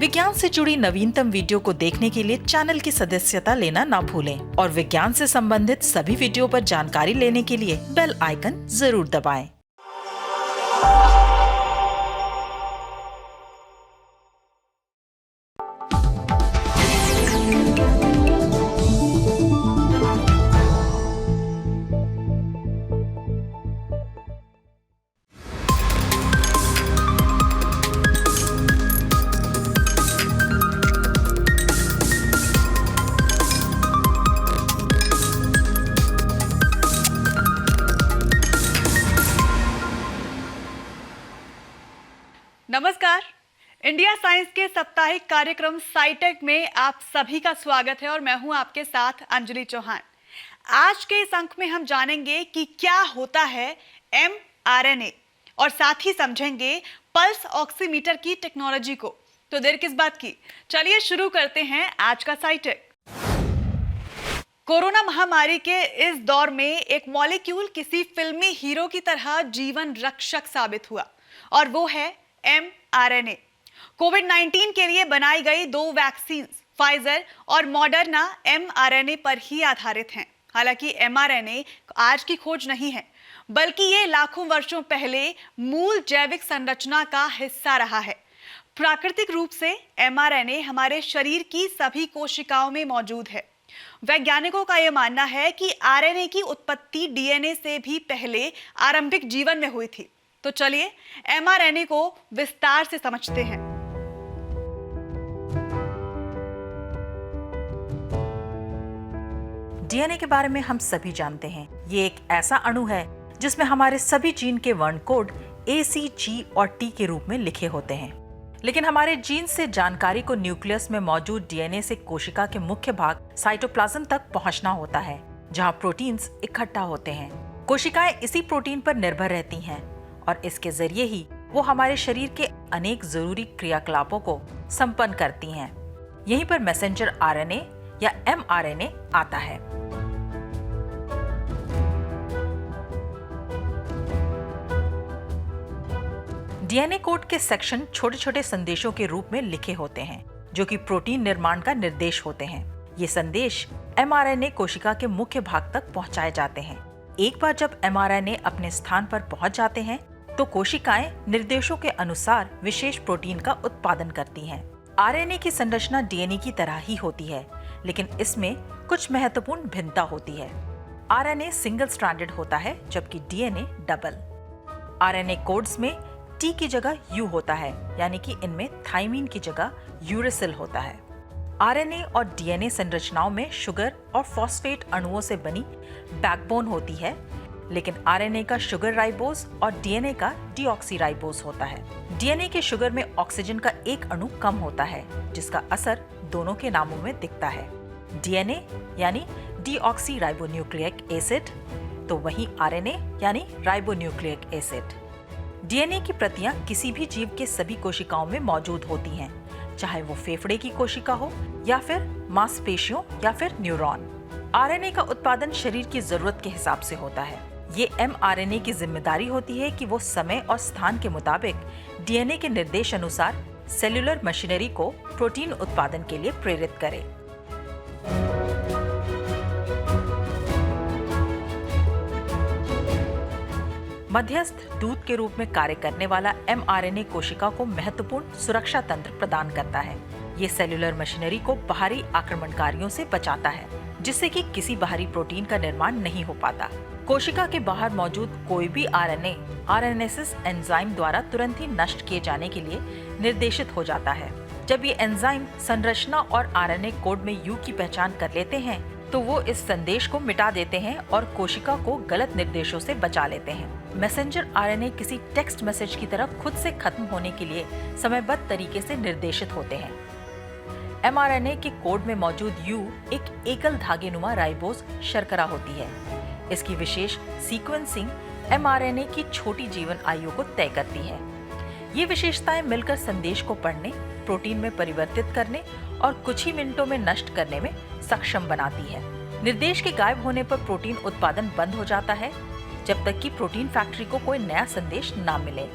विज्ञान से जुड़ी नवीनतम वीडियो को देखने के लिए चैनल की सदस्यता लेना ना भूलें और विज्ञान से संबंधित सभी वीडियो पर जानकारी लेने के लिए बेल आइकन जरूर दबाएं। नमस्कार। इंडिया साइंस के साप्ताहिक कार्यक्रम साइटेक में आप सभी का स्वागत है और मैं हूं आपके साथ अंजलि चौहान। आज के इस अंक में हम जानेंगे कि क्या होता है mRNA और साथ ही समझेंगे पल्स ऑक्सीमीटर की टेक्नोलॉजी को। तो देर किस बात की, चलिए शुरू करते हैं आज का साइटेक। कोरोना महामारी के इस दौर में एक मॉलिक्यूल किसी फिल्मी हीरो की तरह जीवन रक्षक साबित हुआ और वो है mRNA। कोविड-19 के लिए बनाई गई 2 वैक्सीन फाइजर और मॉडर्ना mRNA पर ही आधारित हैं। हालांकि mRNA आज की खोज नहीं है, बल्कि ये लाखों वर्षों पहले मूल जैविक संरचना का हिस्सा रहा है। प्राकृतिक रूप से mRNA हमारे शरीर की सभी कोशिकाओं में मौजूद है। वैज्ञानिकों का यह मानना है कि RNA की उत्पत्ति DNA से भी पहले आरंभिक जीवन में हुई थी। तो चलिए mRNA को विस्तार से समझते हैं। डीएनए के बारे में हम सभी जानते हैं। ये एक ऐसा अणु है जिसमें हमारे सभी जीन के वर्ण कोड A, C, G और T के रूप में लिखे होते हैं। लेकिन हमारे जीन से जानकारी को न्यूक्लियस में मौजूद डीएनए से कोशिका के मुख्य भाग साइटोप्लाज्म तक पहुंचना होता है, जहां प्रोटीन्स इकट्ठा होते हैं। कोशिकाएं इसी प्रोटीन पर निर्भर रहती हैं और इसके जरिए ही वो हमारे शरीर के अनेक जरूरी क्रियाकलापों को संपन्न करती हैं। यहीं पर मैसेंजर आरएनए या mRNA आता है। डीएनए कोड के सेक्शन छोटे छोटे संदेशों के रूप में लिखे होते हैं, जो कि प्रोटीन निर्माण का निर्देश होते हैं। ये संदेश mRNA कोशिका के मुख्य भाग तक पहुंचाए जाते हैं। एक बार जब mRNA अपने स्थान पर पहुंच जाते हैं, तो कोशिकाएं निर्देशों के अनुसार विशेष प्रोटीन का उत्पादन करती हैं। आरएनए की संरचना डीएनए की तरह ही होती है, लेकिन इसमें कुछ महत्वपूर्ण भिन्नता होती है। आरएनए सिंगल स्ट्रैंडेड होता है, जबकि डीएनए डबल। आरएनए कोड्स में टी की जगह यू होता है, यानी कि इनमें थाइमीन की जगह यूरेसिल होता है। आरएनए और डीएनए संरचनाओं में शुगर और फॉस्फेट अणुओं से बनी बैकबोन होती है, लेकिन आरएनए का शुगर राइबोज और डीएनए का डीऑक्सीराइबोज होता है। डीएनए के शुगर में ऑक्सीजन का एक अणु कम होता है, जिसका असर दोनों के नामों में दिखता है। डीएनए यानी डीऑक्सीराइबोन्यूक्लिक एसिड, तो वहीं आरएनए यानी राइबोन्यूक्लिक एसिड। डीएनए की प्रतियां किसी भी जीव के सभी कोशिकाओं में मौजूद होती हैं, चाहे वो फेफड़े की कोशिका हो या फिर मांसपेशियों या फिर न्यूरॉन। आरएनए का उत्पादन शरीर की जरूरत के हिसाब से होता है। ये mRNA की जिम्मेदारी होती है कि वो समय और स्थान के मुताबिक डीएनए के निर्देश अनुसार सेल्यूलर मशीनरी को प्रोटीन उत्पादन के लिए प्रेरित करे। मध्यस्थ दूत के रूप में कार्य करने वाला mRNA कोशिका को महत्वपूर्ण सुरक्षा तंत्र प्रदान करता है। ये सेल्यूलर मशीनरी को बाहरी आक्रमणकारियों से बचाता है, जिससे कि किसी बाहरी प्रोटीन का निर्माण नहीं हो पाता। कोशिका के बाहर मौजूद कोई भी आरएनए आरएनएसिस एंजाइम द्वारा तुरंत ही नष्ट किए जाने के लिए निर्देशित हो जाता है। जब ये एंजाइम संरचना और आरएनए कोड में यू की पहचान कर लेते हैं, तो वो इस संदेश को मिटा देते हैं और कोशिका को गलत निर्देशों से बचा लेते हैं। मैसेंजर आरएनए किसी टेक्स्ट मैसेज की तरह खुद से खत्म होने के लिए समयबद्ध तरीके से निर्देशित होते हैं। mRNA के कोड में मौजूद U एक एकल धागेनुमा राइबोज शर्करा होती है। इसकी विशेष सीक्वेंसिंग mRNA की छोटी जीवन आयु को तय करती है। ये विशेषताएं मिलकर संदेश को पढ़ने, प्रोटीन में परिवर्तित करने और कुछ ही मिनटों में नष्ट करने में सक्षम बनाती है। निर्देश के गायब होने पर प्रोटीन उत्पादन बंद हो जाता है, जब तक कि प्रोटीन फैक्ट्री को कोई नया संदेश ना मिले।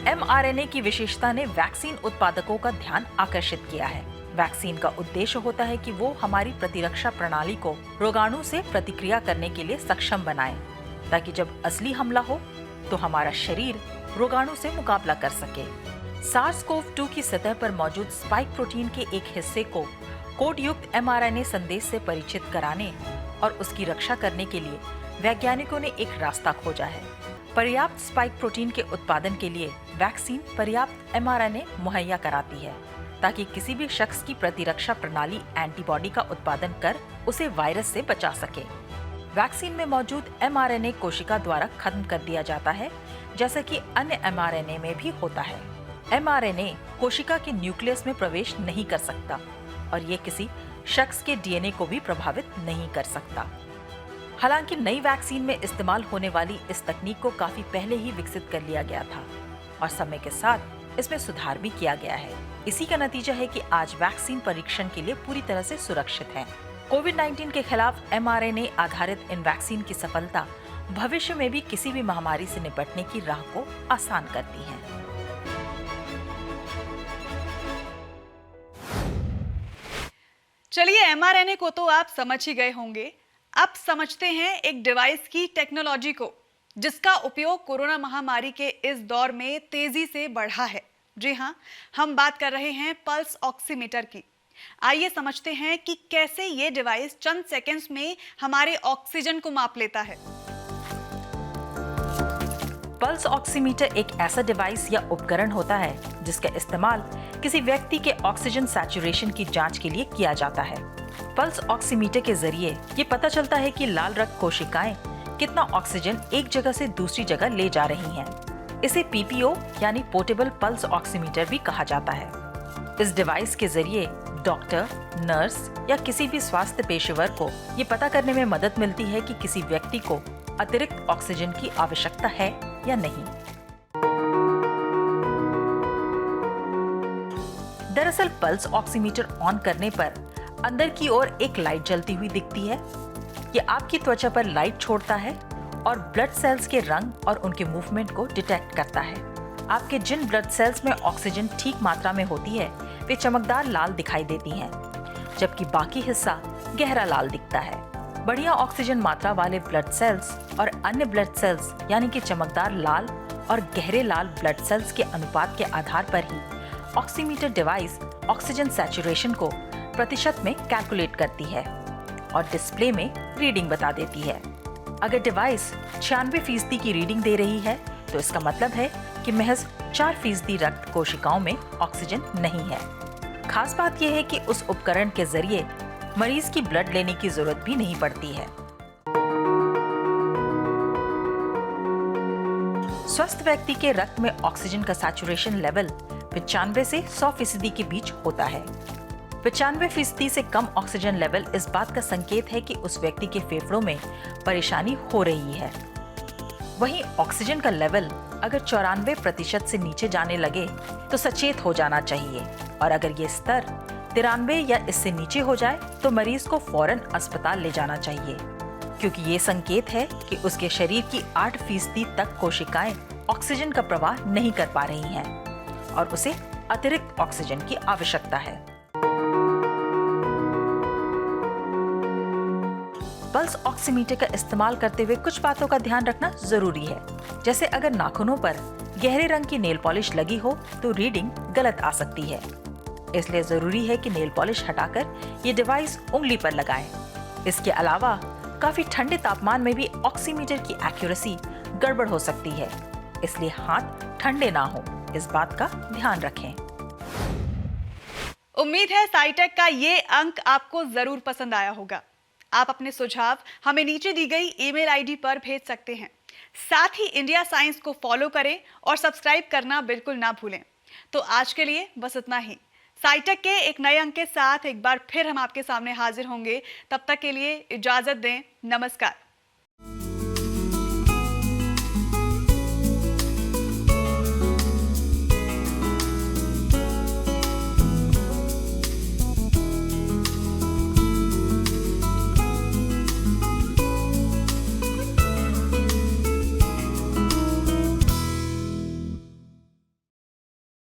mRNA की विशेषता ने वैक्सीन उत्पादकों का ध्यान आकर्षित किया है। वैक्सीन का उद्देश्य होता है कि वो हमारी प्रतिरक्षा प्रणाली को रोगाणु से प्रतिक्रिया करने के लिए सक्षम बनाए, ताकि जब असली हमला हो तो हमारा शरीर रोगाणु से मुकाबला कर सके। SARS-CoV-2 की सतह पर मौजूद स्पाइक प्रोटीन के एक हिस्से को कोड युक्त mRNA संदेश से परिचित कराने और उसकी रक्षा करने के लिए वैज्ञानिकों ने एक रास्ता खोजा है। पर्याप्त स्पाइक प्रोटीन के उत्पादन के लिए वैक्सीन पर्याप्त mRNA मुहैया कराती है, ताकि किसी भी शख्स की प्रतिरक्षा प्रणाली एंटीबॉडी का उत्पादन कर उसे वायरस से बचा सके। वैक्सीन में मौजूद mRNA कोशिका द्वारा खत्म कर दिया जाता है, जैसा कि अन्य mRNA में भी होता है। mRNA कोशिका के न्यूक्लियस में प्रवेश नहीं कर सकता और ये किसी शख्स के डीएनए को भी प्रभावित नहीं कर सकता। हालांकि नई वैक्सीन में इस्तेमाल होने वाली इस तकनीक को काफी पहले ही विकसित कर लिया गया था और समय के साथ इसमें सुधार भी किया गया है। इसी का नतीजा है कि आज वैक्सीन परीक्षण के लिए पूरी तरह से सुरक्षित है। कोविड-19 के खिलाफ mRNA आधारित इन वैक्सीन की सफलता भविष्य में भी किसी भी महामारी से निपटने की राह को आसान करती है। चलिए, mRNA को तो आप समझ ही गए होंगे। अब समझते हैं एक डिवाइस की टेक्नोलॉजी को, जिसका उपयोग कोरोना महामारी के इस दौर में तेजी से बढ़ा है। जी हाँ, हम बात कर रहे हैं पल्स ऑक्सीमीटर की। आइए समझते हैं कि कैसे ये डिवाइस चंद सेकंड्स में हमारे ऑक्सीजन को माप लेता है। पल्स ऑक्सीमीटर एक ऐसा डिवाइस या उपकरण होता है जिसका इस्तेमाल किसी व्यक्ति के ऑक्सीजन सैचुरेशन की जांच के लिए किया जाता है। पल्स ऑक्सीमीटर के जरिए ये पता चलता है कि लाल रक्त कोशिकाएं कितना ऑक्सीजन एक जगह से दूसरी जगह ले जा रही हैं। इसे PPO यानी पोर्टेबल पल्स ऑक्सीमीटर भी कहा जाता है। इस डिवाइस के जरिए डॉक्टर, नर्स या किसी भी स्वास्थ्य पेशेवर को ये पता करने में मदद मिलती है कि किसी व्यक्ति को अतिरिक्त ऑक्सीजन की आवश्यकता है या नहीं। दरअसल पल्स ऑक्सीमीटर ऑन करने पर अंदर की ओर एक लाइट जलती हुई दिखती है। ये आपकी त्वचा पर लाइट छोड़ता है और ब्लड सेल्स के रंग और उनके मूवमेंट को डिटेक्ट करता है। आपके जिन ब्लड सेल्स में ऑक्सीजन ठीक मात्रा में होती है वे चमकदार लाल दिखाई देती हैं, जबकि बाकी हिस्सा गहरा लाल दिखता है। बढ़िया ऑक्सीजन मात्रा वाले ब्लड सेल्स और अन्य ब्लड सेल्स यानी कि चमकदार लाल और गहरे लाल ब्लड सेल्स के अनुपात के आधार पर ही ऑक्सीमीटर डिवाइस ऑक्सीजन सैचुरेशन को प्रतिशत में कैलकुलेट करती है और डिस्प्ले में रीडिंग बता देती है। अगर डिवाइस 96% की रीडिंग दे रही है तो इसका मतलब है कि महज 4% रक्त कोशिकाओं में ऑक्सीजन नहीं है। खास बात यह है कि उस उपकरण के जरिए मरीज की ब्लड लेने की जरूरत भी नहीं पड़ती है। स्वस्थ व्यक्ति के रक्त में ऑक्सीजन का सैचुरेशन लेवल 95 से 100% के बीच होता है। 95% से कम ऑक्सीजन लेवल इस बात का संकेत है कि उस व्यक्ति के फेफड़ों में परेशानी हो रही है। वहीं ऑक्सीजन का लेवल अगर 94% से नीचे जाने लगे तो सचेत हो जाना चाहिए और अगर ये स्तर 93 या इससे नीचे हो जाए तो मरीज को फौरन अस्पताल ले जाना चाहिए, क्योंकि ये संकेत है कि उसके शरीर की 8% तक कोशिकाएं ऑक्सीजन का प्रवाह नहीं कर पा रही हैं और उसे अतिरिक्त ऑक्सीजन की आवश्यकता है। पल्स ऑक्सीमीटर का इस्तेमाल करते हुए कुछ बातों का ध्यान रखना जरूरी है। जैसे अगर नाखूनों पर गहरे रंग की नेल पॉलिश लगी हो तो रीडिंग गलत आ सकती है, इसलिए जरूरी है कि नेल पॉलिश हटाकर ये डिवाइस उंगली पर लगाएं। इसके अलावा काफी ठंडे तापमान में भी ऑक्सीमीटर की एक्यूरेसी गड़बड़ हो सकती है, इसलिए हाथ ठंडे ना हो, इस बात का ध्यान रखें। उम्मीद है साइटेक का ये अंक आपको जरूर पसंद आया होगा। आप अपने सुझाव हमें नीचे दी गई ईमेल आईडी पर भेज सकते हैं। साथ ही इंडिया साइंस को फॉलो करें और सब्सक्राइब करना बिल्कुल ना भूलें। तो आज के लिए बस इतना ही। साइटेक के एक नए अंक के साथ एक बार फिर हम आपके सामने हाजिर होंगे। तब तक के लिए इजाजत दें। नमस्कार।